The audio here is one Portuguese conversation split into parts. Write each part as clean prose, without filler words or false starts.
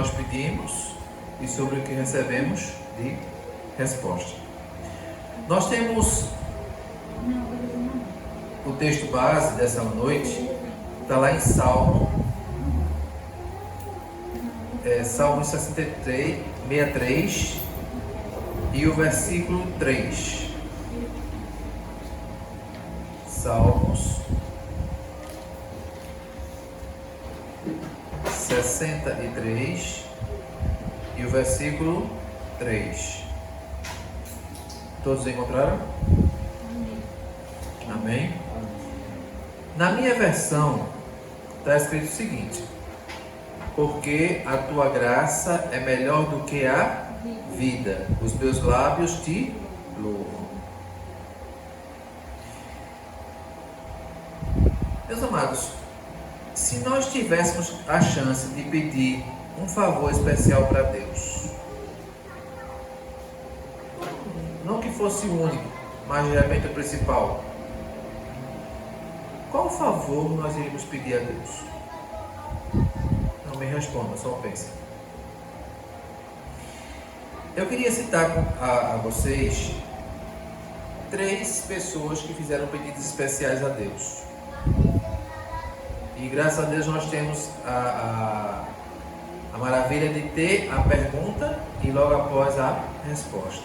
nós pedimos e sobre o que recebemos de resposta. Nós temos o texto base dessa noite, está lá em Salmo 63 e o versículo 3. Salmos 63 e o versículo 3. Todos encontraram? Amém? Na minha versão está escrito o seguinte: porque a tua graça é melhor do que a vida, os meus lábios te louvam. Meus amados, se nós tivéssemos a chance de pedir um favor especial para Deus, não que fosse o único, mas de repente o principal, qual favor nós iríamos pedir a Deus? Não me responda, só pense. Eu queria citar a vocês 3 pessoas que fizeram pedidos especiais a Deus. E graças a Deus nós temos a maravilha de ter a pergunta e logo após a resposta,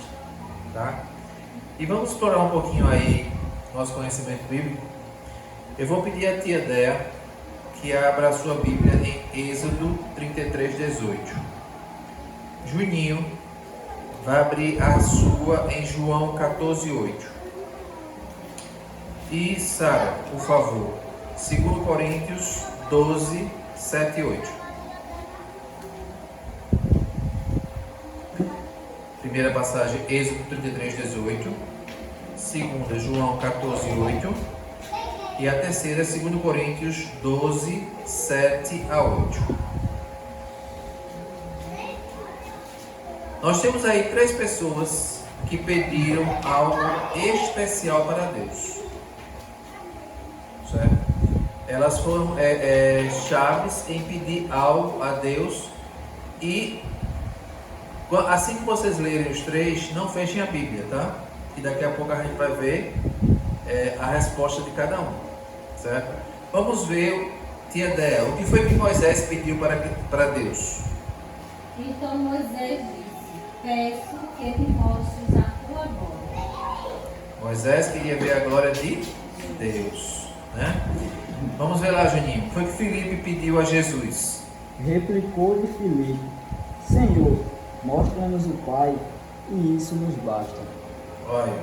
tá? E vamos explorar um pouquinho aí nosso conhecimento bíblico. Eu vou pedir a tia Déa que abra a sua Bíblia em Êxodo 33:18. Juninho vai abrir a sua em João 14:8. E Sara, por favor, 2 Coríntios 12, 7 e 8. Primeira passagem, Êxodo 33:18. Segunda, João 14:8. E a terceira, 2 Coríntios 12, 7 a 8. Nós temos aí 3 pessoas que pediram algo especial para Deus. Certo? Elas foram chaves em pedir algo a Deus. E assim que vocês lerem os 3, não fechem a Bíblia, tá? E daqui a pouco a gente vai ver a resposta de cada um. Certo? Vamos ver, tia Déa, o que foi que Moisés pediu para Deus? Então Moisés disse: peço que me mostres a tua glória. Moisés queria ver a glória de Deus, né? Vamos ver lá, Juninho. Foi que Filipe pediu a Jesus. Replicou-lhe Filipe: Senhor, mostra-nos o Pai, e isso nos basta. Olha,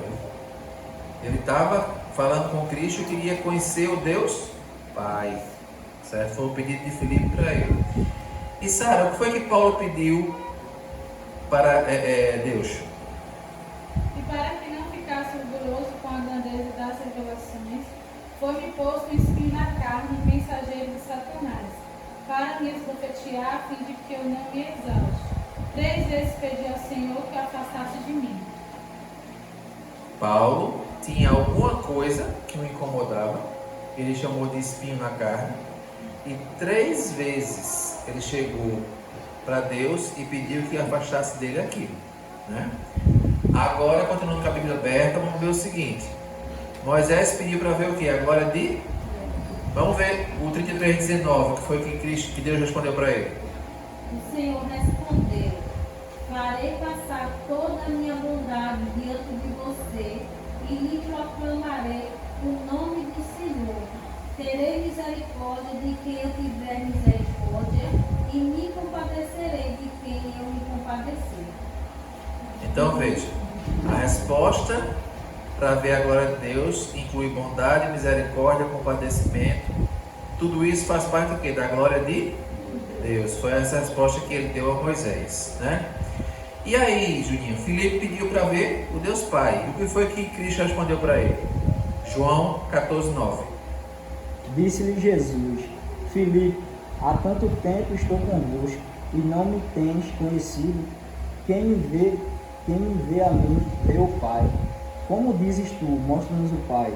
ele estava falando com Cristo e queria conhecer o Deus Pai, certo? Foi o pedido de Filipe para ele. E Sara, o que foi que Paulo pediu para Deus? E para que não ficasse orgulhoso com a grandeza das revelações, foi-me posto um espinho na carne, mensageiro de Satanás, para me esbofetear, a fim de que eu não me exalte. 3 vezes pedi ao Senhor que o afastasse de mim. Paulo tinha alguma coisa que o incomodava, ele chamou de espinho na carne, e 3 vezes ele chegou para Deus e pediu que afastasse dele aquilo, né? Agora, continuando com a Bíblia aberta, vamos ver o seguinte: Moisés pediu para ver o que? A glória de... Vamos ver o 33:19, que foi que Deus respondeu para ele. O Senhor respondeu: farei passar toda a minha bondade diante de você e lhe proclamarei o nome do Senhor. Terei misericórdia de quem eu tiver misericórdia e me compadecerei de quem eu me compadecer. Então veja, a resposta para ver a glória de Deus inclui bondade, misericórdia, compadecimento. Tudo isso faz parte do quê? Da glória de Deus. Foi essa a resposta que ele deu a Moisés, né? E aí, Juninho, Filipe pediu para ver o Deus Pai. O que foi que Cristo respondeu para ele? João 14:9. Disse-lhe Jesus: Filipe, há tanto tempo estou convosco e não me tens conhecido. Quem me vê a mim, vê o Pai. Como dizes tu, mostra-nos o Pai.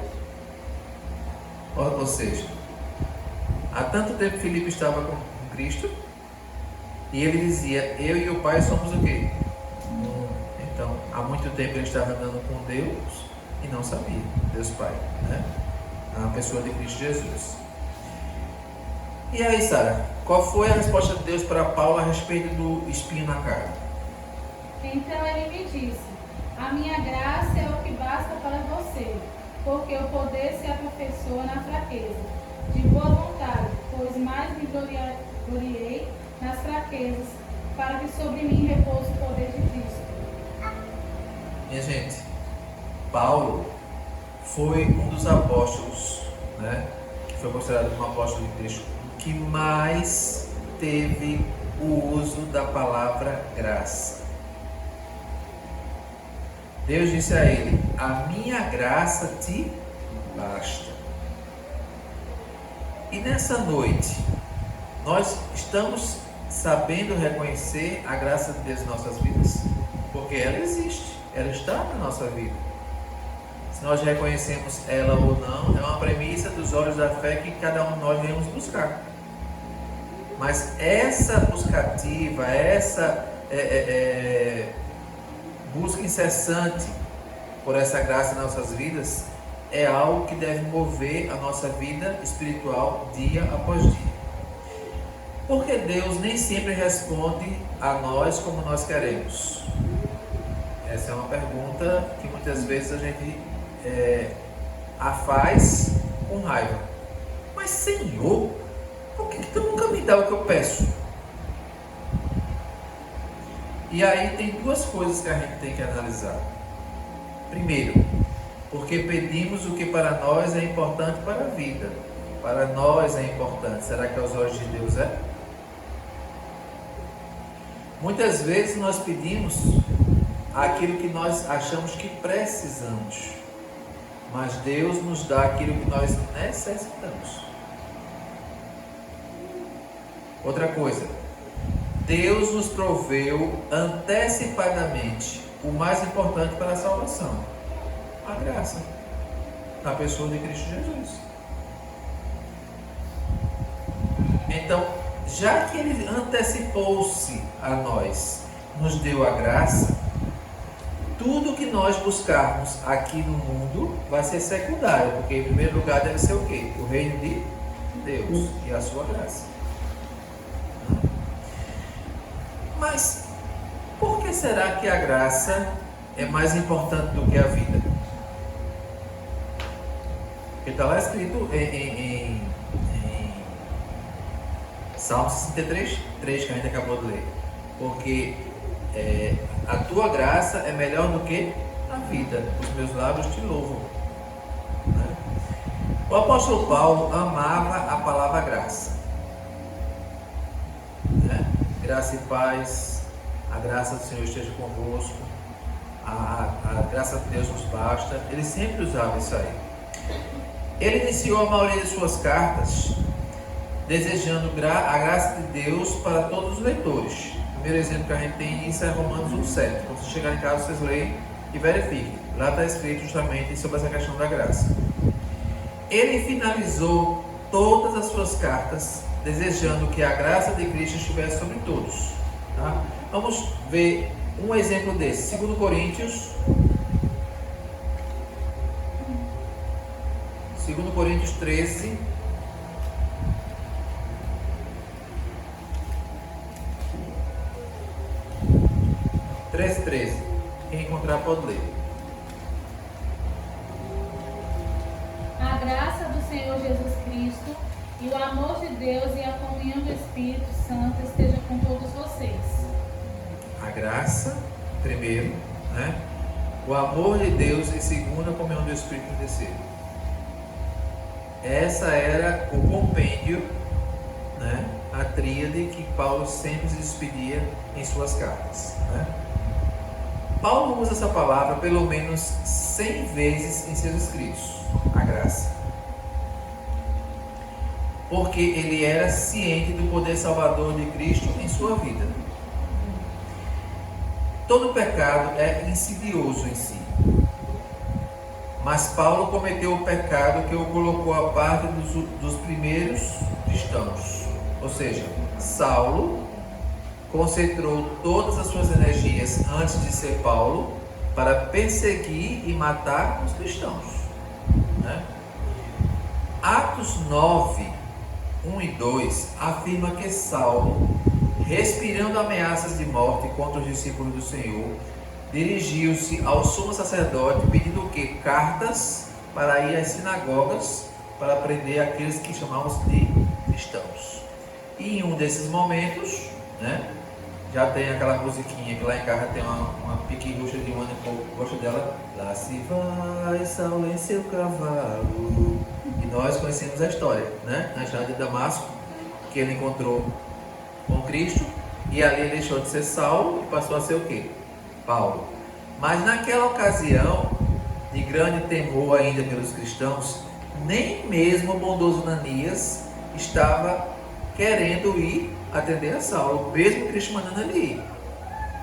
Ou seja, há tanto tempo Filipe estava com Cristo E ele dizia: eu e o Pai somos o quê? Um. Então, há muito tempo ele estava andando com Deus e não sabia, Deus Pai, né? A pessoa de Cristo Jesus. E aí, Sara, qual foi a resposta de Deus para Paulo a respeito do espinho na carne? Então ele me disse: a minha graça é o que basta para você, porque o poder se aperfeiçoa na fraqueza. De boa vontade, pois mais me gloriei nas fraquezas, para que sobre mim repouse o poder de Cristo. Minha gente, Paulo foi um dos apóstolos, né, que foi considerado um apóstolo de Cristo, que mais teve o uso da palavra graça. Deus disse a ele: a minha graça te basta. E nessa noite, nós estamos sabendo reconhecer a graça de Deus em nossas vidas? Porque ela existe, ela está na nossa vida. Se nós reconhecemos ela ou não, é uma premissa dos olhos da fé que cada um de nós devemos buscar. Mas essa buscativa, essa busca incessante por essa graça em nossas vidas, é algo que deve mover a nossa vida espiritual dia após dia. Porque Deus nem sempre responde a nós como nós queremos. Essa é uma pergunta que muitas vezes a gente a faz com raiva. Mas Senhor, por que tu nunca me dá o que eu peço? E aí tem duas coisas que a gente tem que analisar. Primeiro, porque pedimos o que para nós é importante para a vida. Para nós é importante. Será que aos olhos de Deus é? Muitas vezes nós pedimos aquilo que nós achamos que precisamos, mas Deus nos dá aquilo que nós necessitamos. Outra coisa, Deus nos proveu antecipadamente o mais importante para a salvação: a graça, na pessoa de Cristo Jesus. Então, já que Ele antecipou-se a nós, nos deu a graça, tudo que nós buscarmos aqui no mundo vai ser secundário, porque em primeiro lugar deve ser o quê? O reino de Deus e a sua graça. Mas por que será que a graça é mais importante do que a vida? Porque está lá escrito em Salmo 63, 3, que a gente acabou de ler. Porque a tua graça é melhor do que a vida. Os meus lábios te louvam. Né? O apóstolo Paulo amava a palavra graça. Né? Graça e paz, a graça do Senhor esteja convosco, a graça de Deus nos basta. Ele sempre usava isso aí. Ele iniciou a maioria de suas cartas desejando a graça de Deus para todos os leitores. O primeiro exemplo que a gente tem isso é Romanos 1,7. Quando vocês chegarem em casa, vocês leem e verifiquem. Lá está escrito justamente sobre essa questão da graça. Ele finalizou todas as suas cartas desejando que a graça de Cristo estivesse sobre todos. Tá? Vamos ver um exemplo desse. 2 Coríntios 13. Quem encontrar pode ler. A graça do Senhor Jesus Cristo e o amor de Deus e a comunhão do Espírito Santo esteja com todos vocês. A graça, primeiro, né? O amor de Deus e segundo, a comunhão do Espírito em terceiro. Essa era o compêndio, né? A tríade que Paulo sempre se despedia em suas cartas, né? Paulo usa essa palavra pelo menos 100 vezes em seus escritos, a graça. Porque ele era ciente do poder salvador de Cristo em sua vida. Todo pecado é insidioso em si. Mas Paulo cometeu o pecado que o colocou à parte dos primeiros cristãos. Ou seja, Saulo concentrou todas as suas energias antes de ser Paulo para perseguir e matar os cristãos, né? Atos 9, 1 e 2 afirma que Saulo, respirando ameaças de morte contra os discípulos do Senhor, dirigiu-se ao sumo sacerdote pedindo o quê? Cartas para ir às sinagogas para prender aqueles que chamamos de cristãos. E em um desses momentos, né, já tem aquela musiquinha que lá em casa tem uma piquirucha de um ano e pouco, gosta dela. Lá se vai Saulo em seu cavalo. E nós conhecemos a história, né? Na estrada de Damasco, que ele encontrou com Cristo, e ali ele deixou de ser Saulo e passou a ser o quê? Paulo. Mas naquela ocasião, de grande temor ainda pelos cristãos, nem mesmo o bondoso Ananias estava querendo ir atender a Saulo, mesmo Cristo mandando ele ir.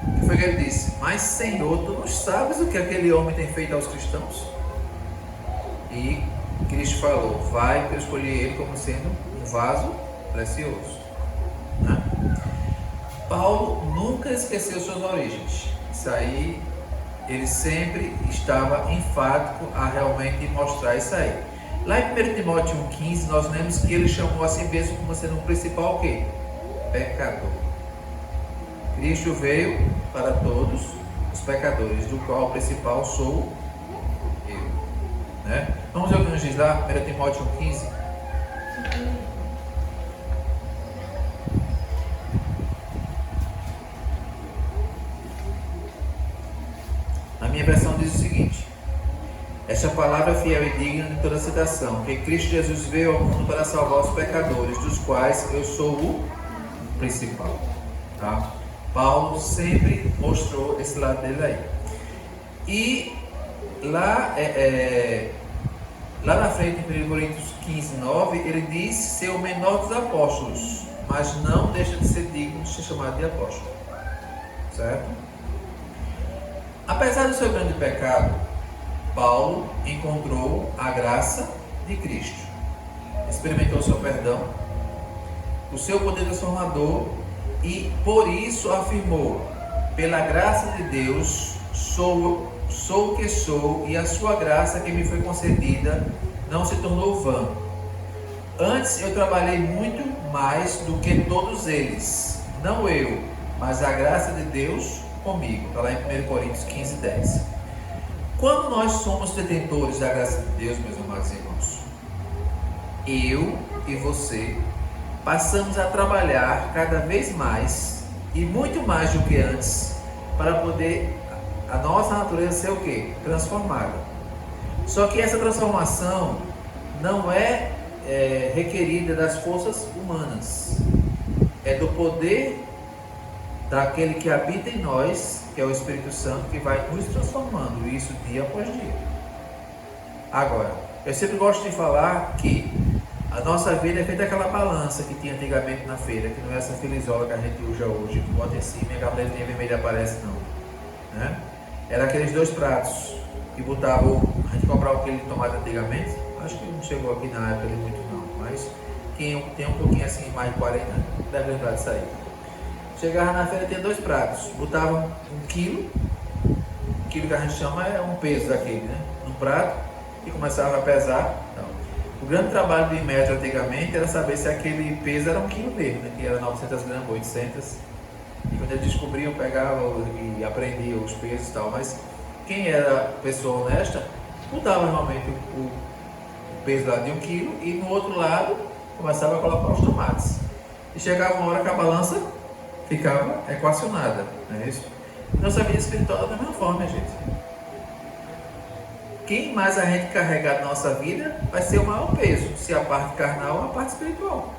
O que foi que ele disse? Mas Senhor, tu não sabes o que aquele homem tem feito aos cristãos? E Cristo falou, vai, porque eu escolhi ele como sendo um vaso precioso, né? Paulo nunca esqueceu suas origens. Isso aí, ele sempre estava enfático a realmente mostrar isso aí. Lá em 1 Timóteo 1,15, nós lemos que ele chamou a si mesmo como sendo o principal o quê? Pecador. Cristo veio para todos os pecadores, do qual o principal sou eu, né? Vamos ver o que nos diz lá, 1 Timóteo 1,15. A minha versão diz o seguinte: esta palavra é fiel e digna de toda citação, que Cristo Jesus veio ao mundo para salvar os pecadores, dos quais eu sou o principal, tá? Paulo sempre mostrou esse lado dele aí. E lá, lá na frente, em 1 Coríntios 15, 9, ele diz ser o menor dos apóstolos, mas não deixa de ser digno de ser chamado de apóstolo, certo? Apesar do seu grande pecado, Paulo encontrou a graça de Cristo, experimentou seu perdão, o seu poder transformador, e por isso afirmou: pela graça de Deus sou o que sou, e a sua graça que me foi concedida não se tornou vã. Antes eu trabalhei muito mais do que todos eles, não eu, mas a graça de Deus comigo. Está lá em 1 Coríntios 15, 10. Quando nós somos detentores da graça de Deus, meus amados irmãos, eu e você passamos a trabalhar cada vez mais e muito mais do que antes para poder a nossa natureza ser o quê? Transformada. Só que essa transformação não é requerida das forças humanas, é do poder daquele que habita em nós, que é o Espírito Santo, que vai nos transformando, isso dia após dia. Agora, eu sempre gosto de falar que a nossa vida é feita aquela balança que tinha antigamente na feira, que não é essa filizola que a gente usa hoje, que bota em cima e a cabelezinha vermelha aparece, não, né? Era aqueles dois pratos que botavam, a gente comprava um quilo de tomate antigamente, acho que não chegou aqui na época de muito não, mas quem tem um pouquinho assim, mais de 40, deve lembrar disso aí. Chegava na feira, tinha dois pratos, botavam um quilo que a gente chama é um peso daquele, né? No prato, e começava a pesar. Então, o grande trabalho do Inmetro antigamente era saber se aquele peso era um quilo mesmo, né? Que era 900 gramas, 800. E quando eles descobriam, pegavam e aprendiam os pesos e tal. Mas quem era pessoa honesta, mudava normalmente o peso lá de 1 quilo e no outro lado começava a colocar os tomates. E chegava uma hora que a balança ficava equacionada, não é isso? Nossa vida espiritual é da mesma forma, gente. Quem mais a gente carregar na nossa vida vai ser o maior peso, se a parte carnal ou a parte espiritual.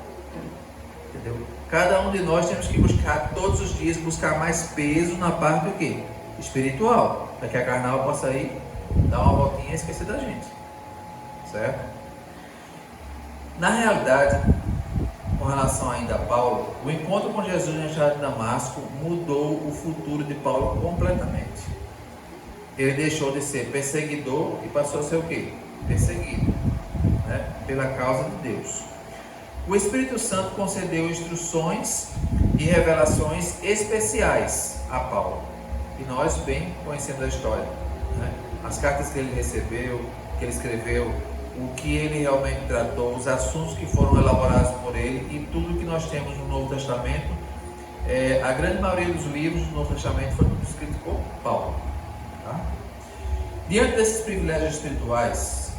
Entendeu? Cada um de nós temos que buscar todos os dias, buscar mais peso na parte do quê? Espiritual, para que a carnal possa ir, dar uma voltinha e esquecer da gente. Certo? Na realidade, com relação ainda a Paulo, o encontro com Jesus na estrada de Damasco mudou o futuro de Paulo completamente. Ele deixou de ser perseguidor e passou a ser o quê? Perseguido, né? Pela causa de Deus. O Espírito Santo concedeu instruções e revelações especiais a Paulo. E nós bem conhecemos a história, né? As cartas que ele recebeu, que ele escreveu, o que ele realmente tratou, os assuntos que foram elaborados por ele e tudo que nós temos no Novo Testamento. A grande maioria dos livros do Novo Testamento foi escrito por Paulo, tá? Diante desses privilégios espirituais,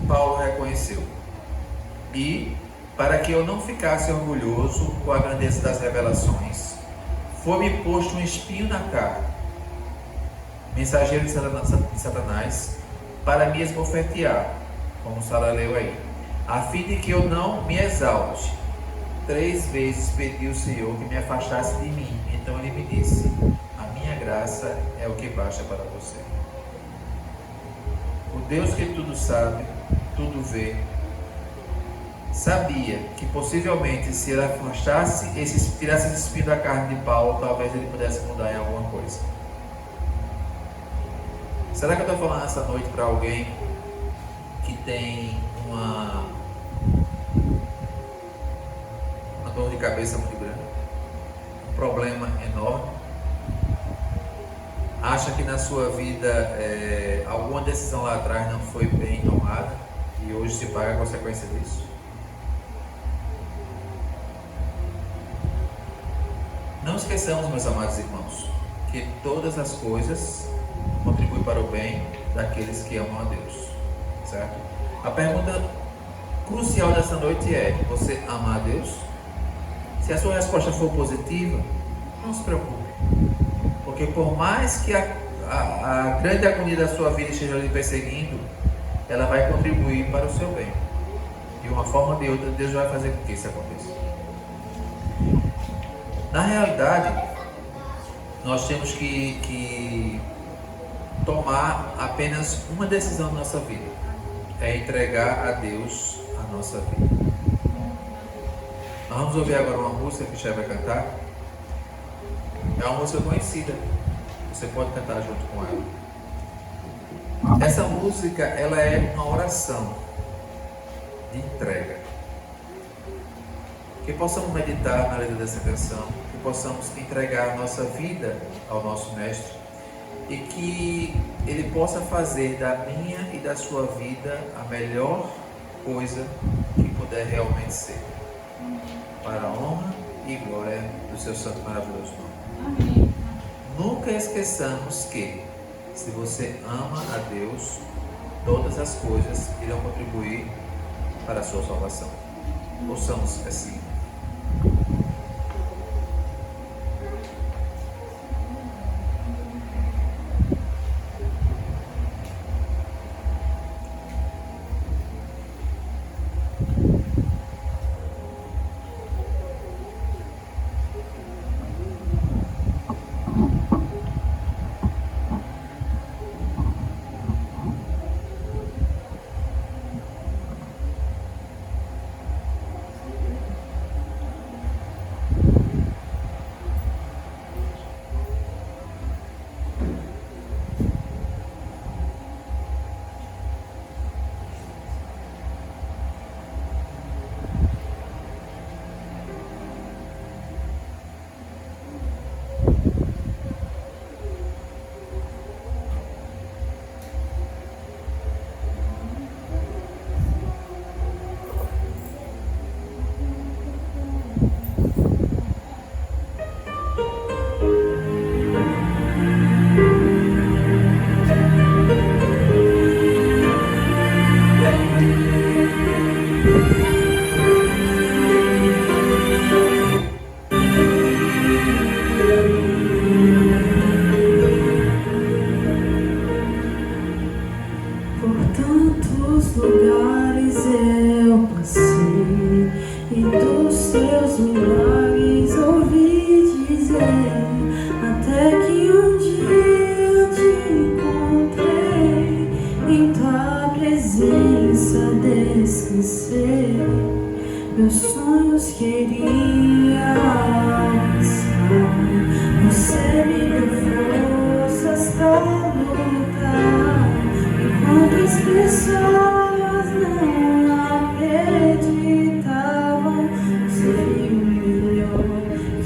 Paulo reconheceu: e para que eu não ficasse orgulhoso com a grandeza das revelações, foi-me posto um espinho na carne, mensageiro de Satanás, para me esbofetear, como Sara leu aí, a fim de que eu não me exalte. 3 vezes pedi ao Senhor que me afastasse de mim. Então ele me disse: a minha graça é o que basta para você. O Deus que tudo sabe, tudo vê, sabia que possivelmente, se ele afastasse, tirasse esse espinho da carne de Paulo, talvez ele pudesse mudar em alguma coisa. Será que eu estou falando essa noite para alguém que tem uma dor de cabeça muito grande, um problema enorme, acha que na sua vida alguma decisão lá atrás não foi bem tomada e hoje se paga a consequência disso? Não esqueçamos, meus amados irmãos, que todas as coisas contribuem para o bem daqueles que amam a Deus, certo? A pergunta crucial dessa noite é: você ama a Deus? Se a sua resposta for positiva, não se preocupe, porque por mais que a grande agonia da sua vida esteja lhe perseguindo, ela vai contribuir para o seu bem. De uma forma ou de outra, Deus vai fazer com que isso aconteça. Na realidade, nós temos que tomar apenas uma decisão na nossa vida: é entregar a Deus a nossa vida. Nós vamos ouvir agora uma música que o Chay vai cantar. É uma música conhecida, você pode cantar junto com ela. Essa música, ela é uma oração de entrega. Que possamos meditar na letra dessa canção, que possamos entregar a nossa vida ao nosso Mestre e que Ele possa fazer da minha e da sua vida a melhor coisa que puder realmente ser, para a honra e glória do seu santo e maravilhoso nome. Amém. Nunca esqueçamos que, se você ama a Deus, todas as coisas irão contribuir para a sua salvação. Ouçamos assim.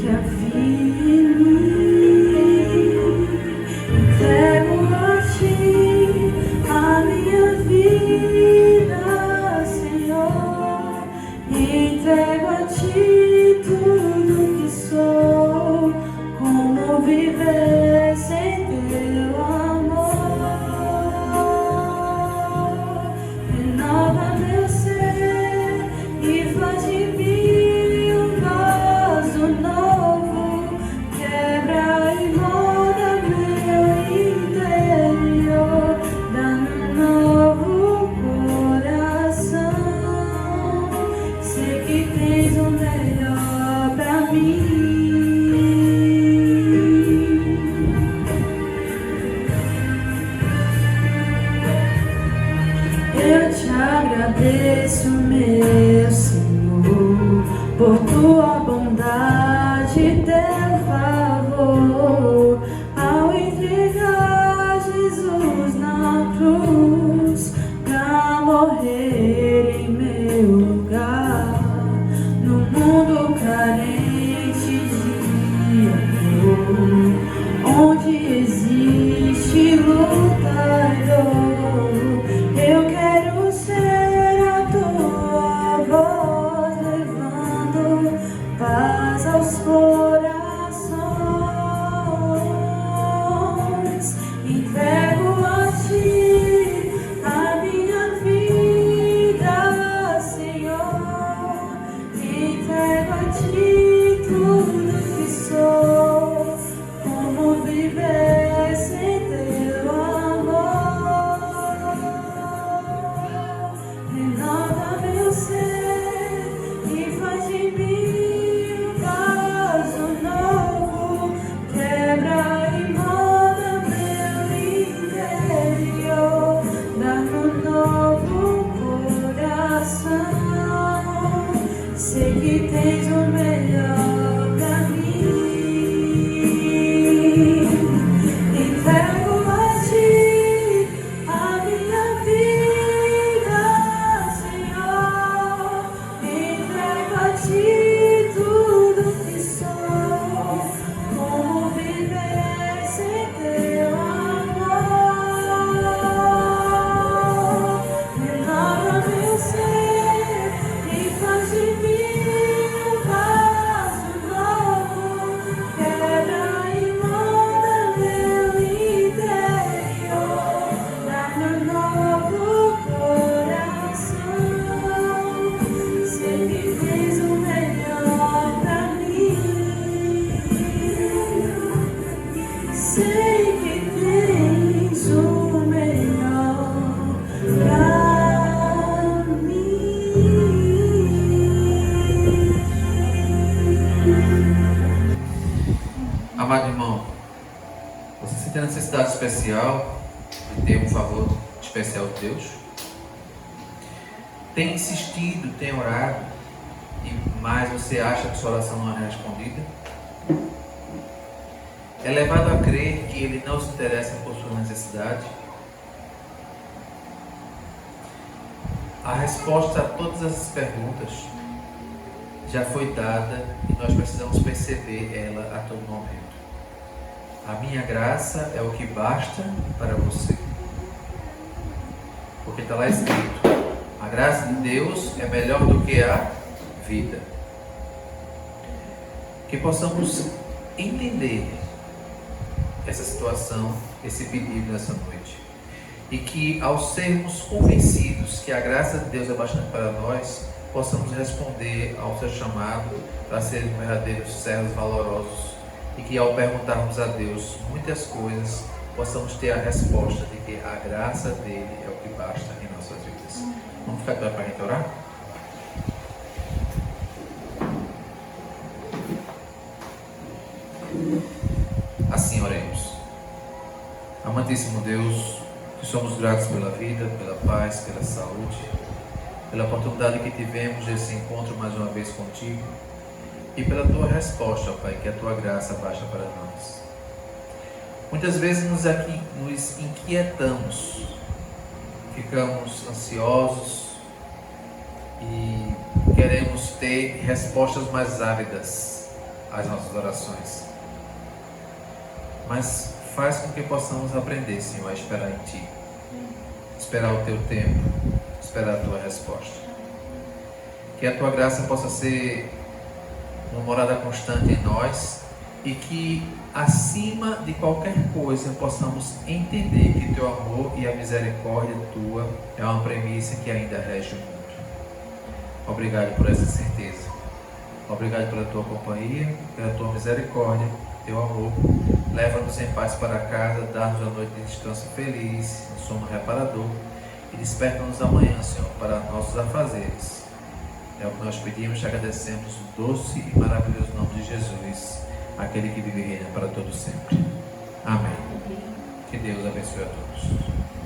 Que a viver sem teu amor? Renova meu ser e faz de mim um vaso novo. Quebra e molda meu interior, dá-me um novo coração. Sei que tens o melhor pra mim. Eu te agradeço, meu Senhor, por tua bondade e teu favor, ao entregar Jesus na cruz, pra morrer em meu lugar, no mundo carente de amor, onde existe luta e dor. Eu quero ser a tua voz, levando paz aos corações. Entrego a ti a minha vida, Senhor. Entrego a ti tudo que sou. Como viver sem teu amor? Renova meu ser e faz de mim um vaso novo. Quebra e molda meu interior, dá-me um novo coração. Sei que tens o melhor pra mim. Entrego a ti a minha vida, Senhor. Entrego a ti tudo que sou. Como viver sem teu amor? Renova meu ser e faz de mim um vaso novo. Quebra e molda meu interior, dá-me um novo coração. Sei que tens o melhor pra mim. Sei que tens o melhor pra mim. Amado irmão, você sente a necessidade especial de ter um favor especial de Deus? Tem insistido, tem orado, mas você acha que sua oração não é respondida? É levado a crer que Ele não se interessa por sua necessidade? A resposta a todas essas perguntas já foi dada e nós precisamos perceber ela a todo momento. A minha graça é o que basta para você. Porque está lá escrito: a graça de Deus é melhor do que a vida. Que possamos entender essa situação, esse pedido nessa noite. E que, ao sermos convencidos que a graça de Deus é bastante para nós, possamos responder ao seu chamado para sermos verdadeiros servos valorosos. E que, ao perguntarmos a Deus muitas coisas, possamos ter a resposta de que a graça dele é o que basta em nossas vidas. Vamos ficar para a gente orar? Assim oremos. Amantíssimo Deus, que somos gratos pela vida, pela paz, pela saúde, pela oportunidade que tivemos desse encontro mais uma vez contigo e pela tua resposta, ó Pai, que a tua graça basta para nós. Muitas vezes nos inquietamos, ficamos ansiosos e queremos ter respostas mais ávidas às nossas orações. Mas faz com que possamos aprender, Senhor, a esperar em Ti, esperar o Teu tempo, esperar a Tua resposta. Que a Tua graça possa ser uma morada constante em nós e que acima de qualquer coisa possamos entender que teu amor e a misericórdia tua é uma premissa que ainda rege o mundo. Obrigado por essa certeza. Obrigado pela tua companhia, pela tua misericórdia, teu amor. Leva-nos em paz para casa, dá-nos a noite de descanso feliz, um sono reparador, e desperta-nos amanhã, Senhor, para nossos afazeres. É o que nós pedimos, te agradecemos no doce e maravilhoso nome de Jesus, aquele que vive e reina para todo sempre. Amém. Que Deus abençoe a todos.